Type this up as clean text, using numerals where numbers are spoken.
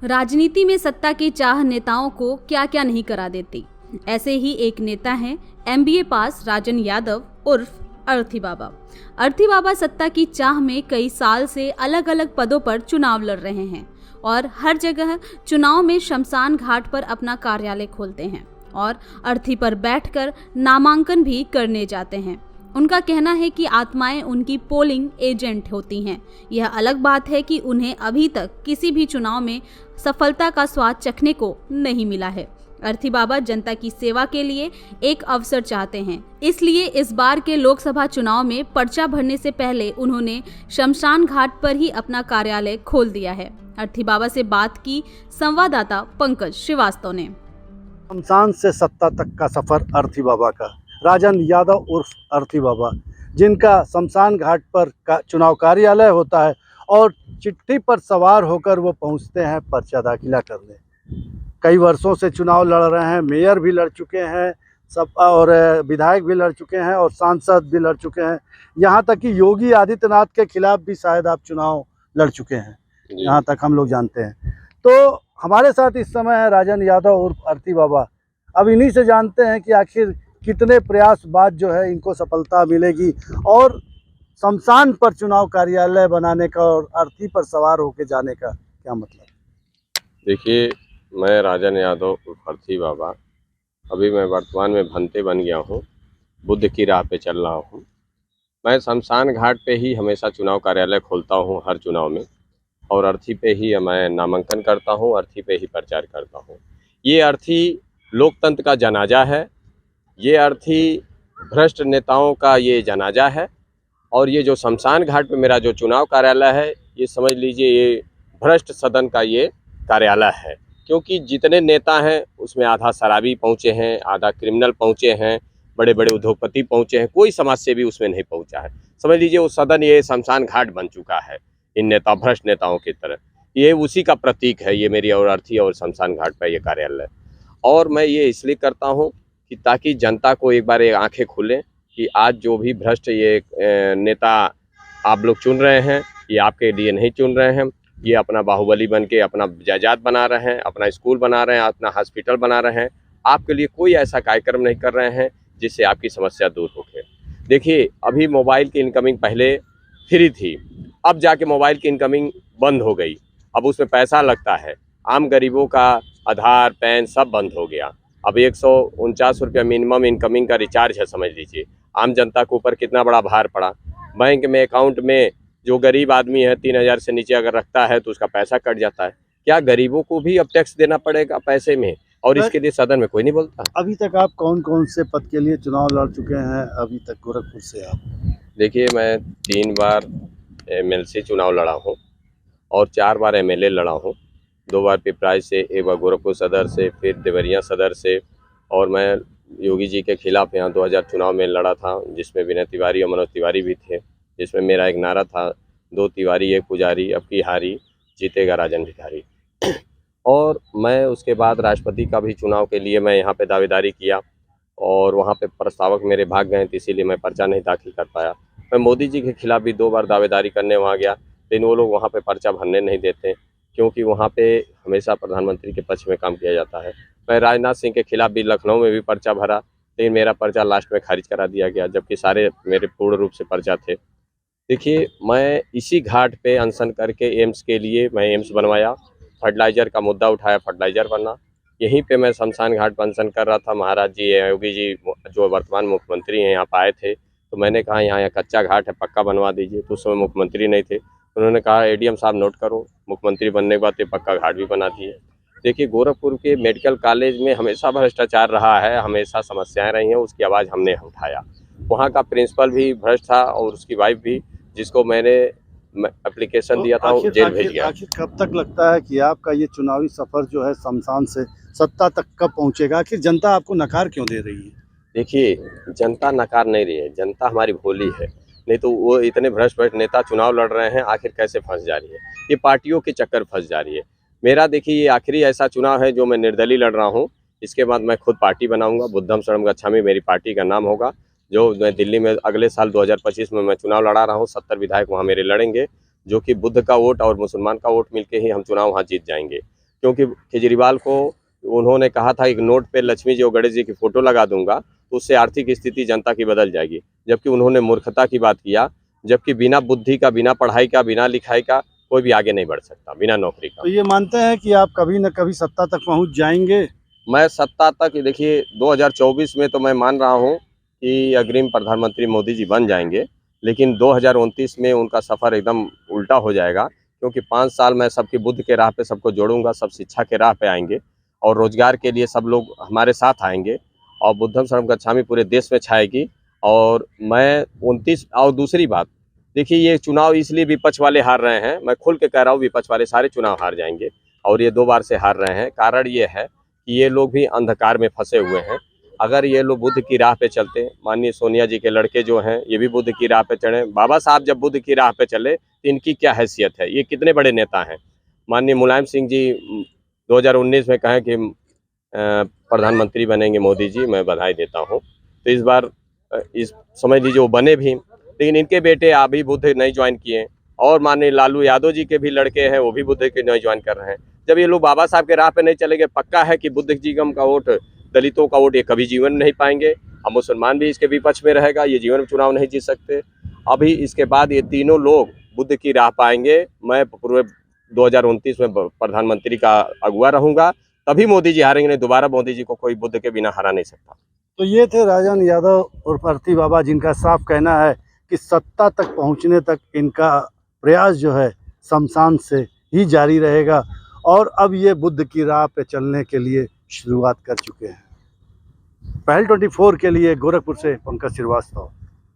राजनीति में सत्ता की चाह नेताओं को क्या क्या नहीं करा देती। ऐसे ही एक नेता हैं एमबीए पास राजन यादव उर्फ अर्थी बाबा। अर्थी बाबा सत्ता की चाह में कई साल से अलग अलग पदों पर चुनाव लड़ रहे हैं और हर जगह चुनाव में शमशान घाट पर अपना कार्यालय खोलते हैं और अर्थी पर बैठकर नामांकन भी करने जाते हैं। उनका कहना है कि आत्माएं उनकी पोलिंग एजेंट होती हैं। यह अलग बात है कि उन्हें अभी तक किसी भी चुनाव में सफलता का स्वाद चखने को नहीं मिला है। अर्थी बाबा जनता की सेवा के लिए एक अवसर चाहते हैं, इसलिए इस बार के लोकसभा चुनाव में पर्चा भरने से पहले उन्होंने शमशान घाट पर ही अपना कार्यालय खोल दिया है। अर्थी बाबा से बात की संवाददाता पंकज श्रीवास्तव ने। शमशान से सत्ता तक का सफर अर्थी बाबा का। राजन यादव उर्फ अर्थी बाबा, जिनका शमशान घाट पर चुनाव कार्यालय होता है और चिट्ठी पर सवार होकर वो पहुंचते हैं पर्चा दाखिला करने। कई वर्षों से चुनाव लड़ रहे हैं, मेयर भी लड़ चुके हैं सब, और विधायक भी लड़ चुके हैं और सांसद भी लड़ चुके हैं। यहाँ तक कि योगी आदित्यनाथ के खिलाफ भी शायद आप चुनाव लड़ चुके हैं, यहाँ तक हम लोग जानते हैं। तो हमारे साथ इस समय है राजन यादव उर्फ अर्थी बाबा। अब इन्हीं से जानते हैं कि आखिर कितने प्रयास बाद जो है इनको सफलता मिलेगी और शमशान पर चुनाव कार्यालय बनाने का और अर्थी पर सवार होकर जाने का क्या मतलब। देखिए, मैं राजन यादव उर्फ अर्थी बाबा, अभी मैं वर्तमान में भंते बन गया हूँ, बुद्ध की राह पे चल रहा हूँ। मैं शमशान घाट पे ही हमेशा चुनाव कार्यालय खोलता हूँ हर चुनाव में, और अर्थी पे ही मैं नामांकन करता हूँ, अर्थी पे ही प्रचार करता हूँ। ये अर्थी लोकतंत्र का जनाजा है, ये अर्थी भ्रष्ट नेताओं का ये जनाजा है, और ये जो शमशान घाट पे मेरा जो चुनाव कार्यालय है, ये समझ लीजिए ये भ्रष्ट सदन का ये कार्यालय है। क्योंकि जितने नेता हैं उसमें आधा शराबी पहुँचे हैं, आधा क्रिमिनल पहुँचे हैं, बड़े बड़े उद्योगपति पहुँचे हैं, कोई समाज सेवी उसमें नहीं पहुँचा है। समझ लीजिए वो सदन ये शमशान घाट बन चुका है इन नेता भ्रष्ट नेताओं की तरह। ये उसी का प्रतीक है, ये मेरी और अर्थी और शमशान घाट पर ये कार्यालय। और मैं ये इसलिए करता हूँ कि ताकि जनता को एक बार ये आँखें खुलें कि आज जो भी भ्रष्ट ये नेता आप लोग चुन रहे हैं, ये आपके लिए नहीं चुन रहे हैं। ये अपना बाहुबली बन के अपना जायदाद बना रहे हैं, अपना स्कूल बना रहे हैं, अपना हॉस्पिटल बना रहे हैं। आपके लिए कोई ऐसा कार्यक्रम नहीं कर रहे हैं जिससे आपकी समस्या दूर होके। देखिए, अभी मोबाइल की इनकमिंग पहले फ्री थी, अब जाके मोबाइल की इनकमिंग बंद हो गई। अब उसमें पैसा लगता है। आम गरीबों का आधार पैन सब बंद हो गया। अब 149 रुपया मिनिमम इनकमिंग का रिचार्ज है। समझ लीजिए आम जनता के ऊपर कितना बड़ा भार पड़ा। बैंक में अकाउंट में जो गरीब आदमी है 3000 से नीचे अगर रखता है तो उसका पैसा कट जाता है। क्या गरीबों को भी अब टैक्स देना पड़ेगा पैसे में? और इसके लिए सदन में कोई नहीं बोलता। अभी तक आप कौन कौन से पद के लिए चुनाव लड़ चुके हैं अभी तक गोरखपुर से आप? देखिए, मैं 3 बार एमएलसी चुनाव लड़ा हूँ और 4 बार एमएलए लड़ा हूँ। 2 बार पिपराइच से, 1 बार गोरखपुर सदर से, फिर देवरिया सदर से। और मैं योगी जी के खिलाफ यहाँ 2000 चुनाव में लड़ा था, जिसमें विनय तिवारी और मनोज तिवारी भी थे, जिसमें मेरा एक नारा था 2 तिवारी 1 पुजारी, अब की हारी जीतेगा राजन भिखारी। और मैं उसके बाद राष्ट्रपति का भी चुनाव के लिए मैं यहाँ पे दावेदारी किया और वहाँ पे प्रस्तावक मेरे भाग गए थे, इसीलिए मैं पर्चा नहीं दाखिल कर पाया। मैं मोदी जी के खिलाफ भी 2 बार दावेदारी करने वहाँ गया, लेकिन वो लोग वहाँ पे पर्चा भरने नहीं देते, क्योंकि वहाँ पे हमेशा प्रधानमंत्री के पक्ष में काम किया जाता है। मैं राजनाथ सिंह के खिलाफ भी लखनऊ में भी पर्चा भरा, लेकिन मेरा पर्चा लास्ट में खारिज करा दिया गया, जबकि सारे मेरे पूर्ण रूप से पर्चा थे। देखिए, मैं इसी घाट पे अनशन करके एम्स के लिए मैं एम्स बनवाया, फर्टिलाइज़र का मुद्दा उठाया, फर्टिलाइज़र बना। यहीं पे मैं शमशान घाट पर अनशन कर रहा था। महाराज जी योगी जी जो वर्तमान मुख्यमंत्री हैं यहाँ पर आए थे, तो मैंने कहा यहाँ कच्चा घाट है, पक्का बनवा दीजिए। तो उस समय मुख्यमंत्री नहीं थे, उन्होंने कहा एडीएम साहब नोट करो, मुख्यमंत्री बनने के बाद ये पक्का घाट भी बना दिए। देखिए, गोरखपुर के मेडिकल कॉलेज में हमेशा भ्रष्टाचार रहा है, हमेशा समस्याएं रही हैं, उसकी आवाज़ हमने उठाया। वहाँ का प्रिंसिपल भी भ्रष्ट था और उसकी वाइफ भी, जिसको मैंने एप्लीकेशन दिया था, जेल भेज गया। आखिर कब तक लगता है कि आपका ये चुनावी सफर जो है शमशान से सत्ता तक कब पहुंचेगा? आखिर जनता आपको नकार क्यों दे रही है? देखिए, जनता नकार नहीं रही है, जनता हमारी भोली है। नहीं तो वो इतने भ्रष्ट नेता चुनाव लड़ रहे हैं, आखिर कैसे फंस जा रही है? ये पार्टियों के चक्कर फंस जा रही है। मेरा देखिए ये आखिरी ऐसा चुनाव है जो मैं निर्दलीय लड़ रहा हूँ। इसके बाद मैं खुद पार्टी बनाऊंगा, बुद्धम शरणम गच्छामि मेरी पार्टी का नाम होगा। जो मैं दिल्ली में अगले साल 2025 में मैं चुनाव लड़ा रहा हूँ, 70 विधायक वहाँ मेरे लड़ेंगे, जो कि बुद्ध का वोट और मुसलमान का वोट मिलके ही हम चुनाव वहाँ जीत जाएंगे। क्योंकि केजरीवाल को उन्होंने कहा था एक नोट पे लक्ष्मी जी और गणेश जी की फोटो लगा दूंगा तो उससे आर्थिक स्थिति जनता की बदल जाएगी, जबकि उन्होंने मूर्खता की बात किया। जबकि बिना बुद्धि का, बिना पढ़ाई का, बिना लिखाई का कोई भी आगे नहीं बढ़ सकता, बिना नौकरी का। तो ये मानते हैं कि आप कभी न कभी सत्ता तक पहुंच जाएंगे? मैं सत्ता तक, देखिए 2024 में तो मैं मान रहा हूँ कि अग्रिम प्रधानमंत्री मोदी जी बन जाएंगे, लेकिन 2029 में उनका सफ़र एकदम उल्टा हो जाएगा, क्योंकि 5 साल मैं सबकी बुद्धि के राह पे सबको जोड़ूंगा, सब शिक्षा के राह पे आएंगे और रोजगार के लिए सब लोग हमारे साथ आएंगे और बुद्धम शरणम गच्छामि पूरे देश में छाएगी। और मैं 29, और दूसरी बात, देखिए ये चुनाव इसलिए विपक्ष वाले हार रहे हैं, मैं खुल के कह रहा हूँ विपक्ष वाले सारे चुनाव हार जाएंगे और ये 2 बार से हार रहे हैं। कारण ये है कि ये लोग भी अंधकार में फंसे हुए हैं। अगर ये लोग बुद्ध की राह पे चलते, माननीय सोनिया जी के लड़के जो हैं ये भी बुद्ध की राह पे चढ़े, बाबा साहब जब बुद्ध की राह पे चले तो इनकी क्या हैसियत है, ये कितने बड़े नेता हैं। माननीय मुलायम सिंह जी 2019 में कहें कि प्रधानमंत्री बनेंगे मोदी जी, मैं बधाई देता हूँ। तो इस बार इस समझ लीजिए वो बने भी, लेकिन इनके बेटे अभी बुद्ध नहीं ज्वाइन किए और माननीय लालू यादव जी के भी लड़के हैं वो भी बुद्ध के नहीं ज्वाइन कर रहे हैं। जब ये लोग बाबा साहब के राह पे नहीं चलेंगे, पक्का है कि बुद्ध जीगम का वोट, दलितों का वोट ये कभी जीवन में नहीं पाएंगे। अब मुसलमान भी इसके विपक्ष में रहेगा, ये जीवन में चुनाव नहीं जीत सकते। अभी इसके बाद ये तीनों लोग बुद्ध की राह पाएंगे। मैं पूरे 2029 में प्रधानमंत्री का अगुवा रहूंगा, तभी मोदी जी हारेंगे, नहीं दोबारा मोदी जी को कोई बुद्ध के बिना हरा नहीं सकता। तो ये थे राजन यादव उर्फ अर्थी बाबा, जिनका साफ कहना है कि सत्ता तक पहुंचने तक इनका प्रयास जो है शमशान से ही जारी रहेगा और अब ये बुद्ध की राह पे चलने के लिए शुरुआत कर चुके हैं। पहल 24 के लिए गोरखपुर से पंकज श्रीवास्तव।